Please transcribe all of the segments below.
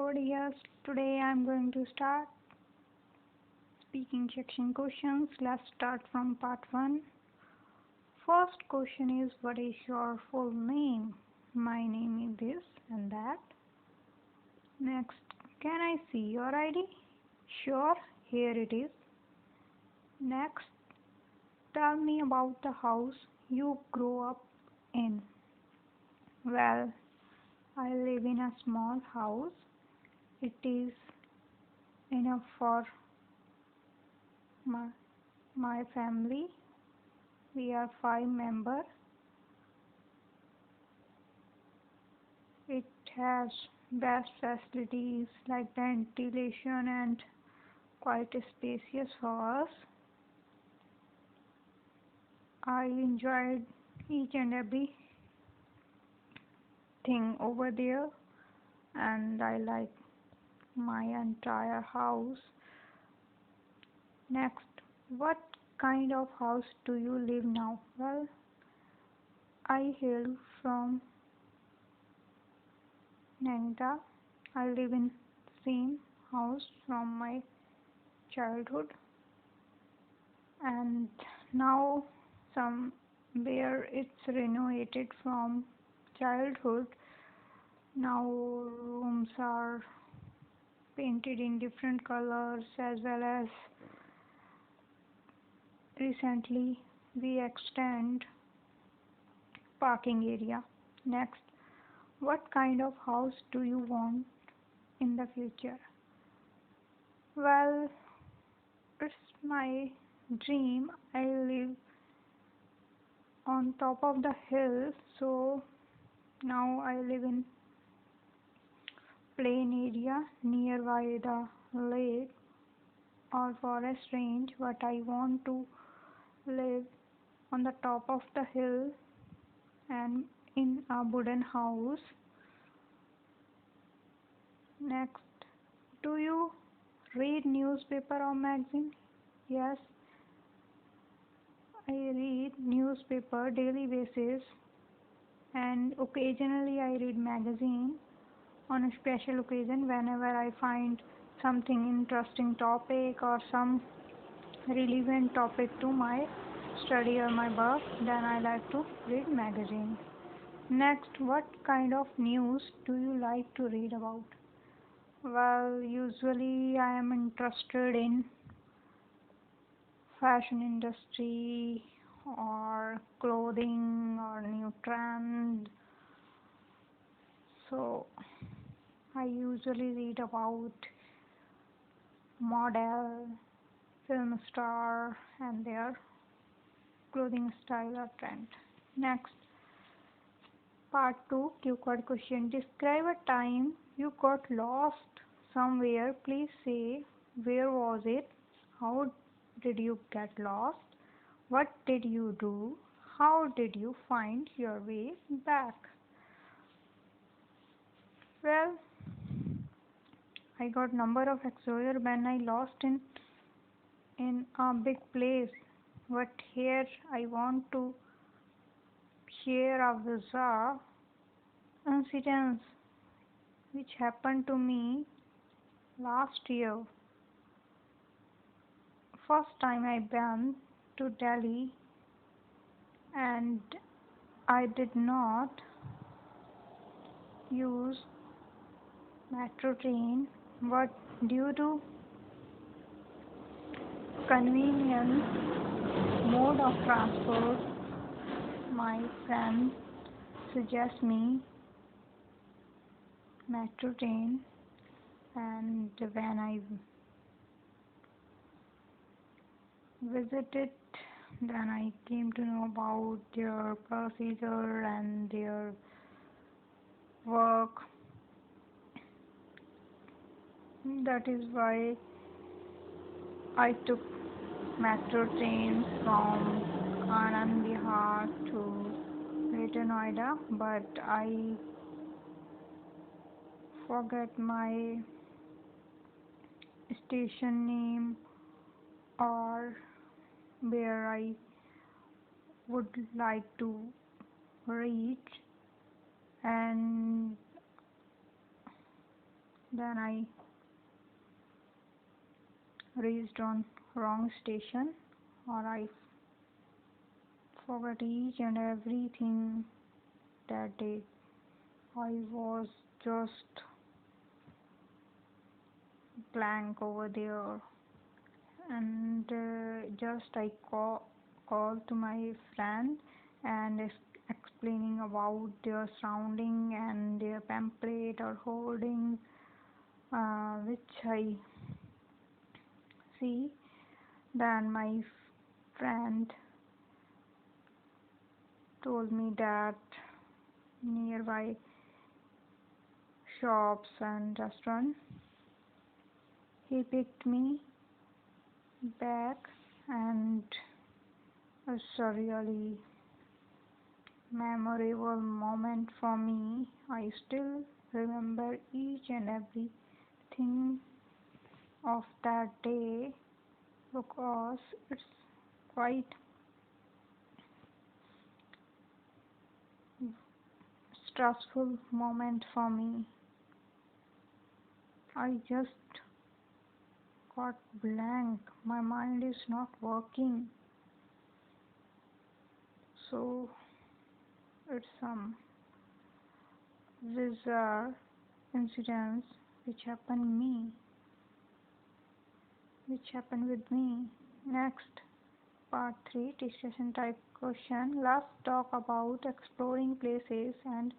Hello dears, today I am going to start speaking section questions. Let's start from part 1. First question is, what is your full name? My name is this and that. Next, can I see your ID? Sure, here it is. Next, tell me about the house you grew up in. Well, I live in a small house. It is enough for my family. We are 5 members. It has best facilities like ventilation and quite spacious for us. I enjoyed each and every thing over there, and I like my entire house. Next, what kind of house do you live now? Well, I hail from Nagda. I live in same house from my childhood, and now somewhere it's renovated from childhood. Now rooms are painted in different colors, as well as recently we extend parking area. Next, what kind of house do you want in the future? Well, it's my dream. I live on top of the hill, so now I live in plain area nearby the lake or forest range, but I want to live on the top of the hill and in a wooden house. Next, do you read newspaper or magazine? Yes, I read newspaper daily basis, and occasionally I read magazine on a special occasion whenever I find something interesting topic or some relevant topic to my study or my work, then I like to read magazine. Next, what kind of news do you like to read about? Well, usually I am interested in fashion industry or clothing or new trend. So I usually read about model, film star and their clothing style or trend. Next, part 2, Q-card question. Describe a time you got lost somewhere. Please say, where was it? How did you get lost? What did you do? How did you find your way back? Well, I got number of exposure when I lost in a big place. But here I want to share a bizarre incident which happened to me last year. First time I went to Delhi and I did not use metro train, but due to convenience mode of transport, my friend suggest me metro train, and when I visited, then I came to know about their procedure and their work. That is why I took metro train from Anand Vihar to Greater Noida, but I forget my station name or where I would like to reach, and Then I reached on wrong station, or I forgot each and everything that day. I was just blank over there, and just I called to my friend and explaining about their surrounding and their pamphlet or hoarding, which I see. Then my friend told me that nearby shops and restaurants, he picked me back, and it's a really memorable moment for me. I still remember each and everything of that day because it's quite stressful moment for me. I just got blank. My mind is not working. So it's some bizarre incidents which happened with me. Next, part 3, discussion type question. Let's talk about exploring places and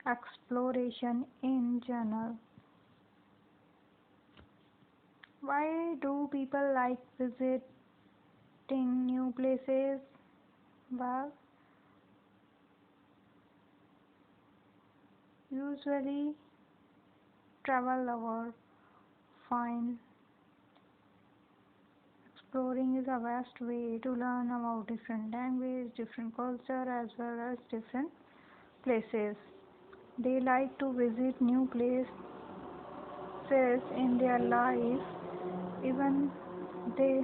exploration in general. Why do people like visiting new places? Well, usually travel lovers find exploring is a best way to learn about different language, different culture, as well as different places. They like to visit new places in their life, even they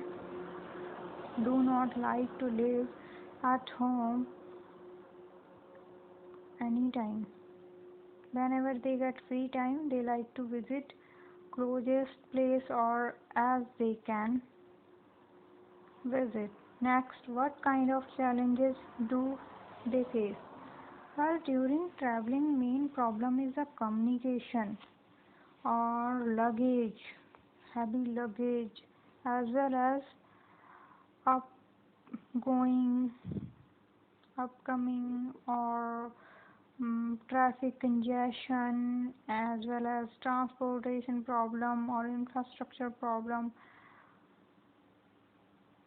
do not like to live at home anytime. Whenever they get free time, they like to visit closest place or as they can visit. Next, what kind of challenges do they face? Well, during traveling, main problem is the communication or luggage, heavy luggage, as well as upgoing, upcoming, or traffic congestion, as well as transportation problem or infrastructure problem.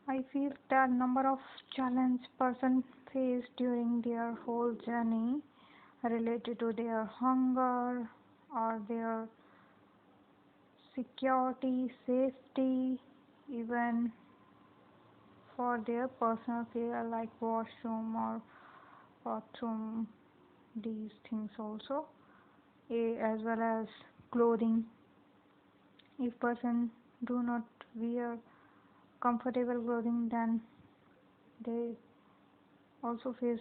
I feel that number of challenge person face during their whole journey related to their hunger or their security, safety, even for their personal care like washroom or bathroom, these things also, as well as clothing. If person do not wear comfortable clothing, then they also face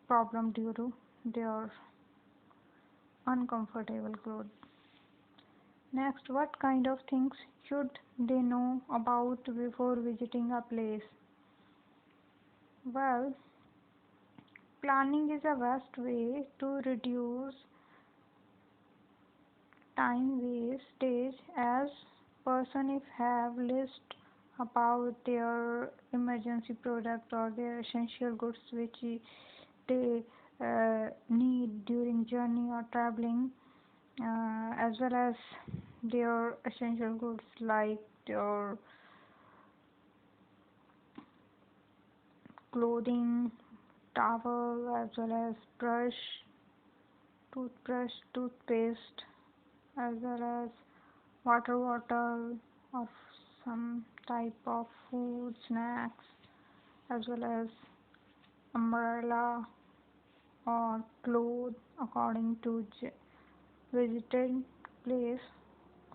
problem due to their uncomfortable clothes. Next, what kind of things should they know about before visiting a place? Well, planning is a best way to reduce time wastage, as person if have list about their emergency product or their essential goods which they need during journey or traveling, as well as their essential goods like their clothing, towel, as well as toothbrush, toothpaste, as well as water bottle of some type of food, snacks, as well as umbrella or clothes according to visited place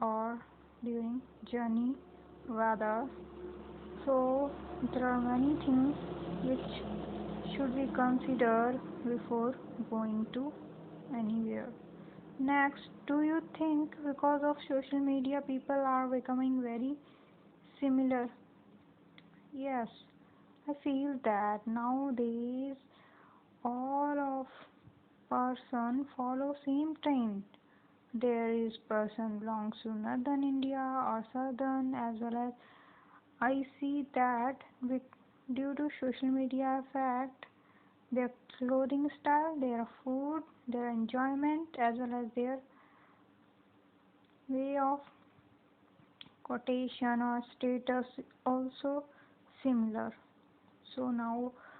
or during journey weather. So there are many things which should be considered before going to anywhere. Next, do you think because of social media people are becoming very similar? Yes, I feel that nowadays all of person follow same trend. There is person belongs to northern India or southern as well as I see that with due to social media effect their clothing style, their food, their enjoyment as well as their way of quotation or status also similar. So now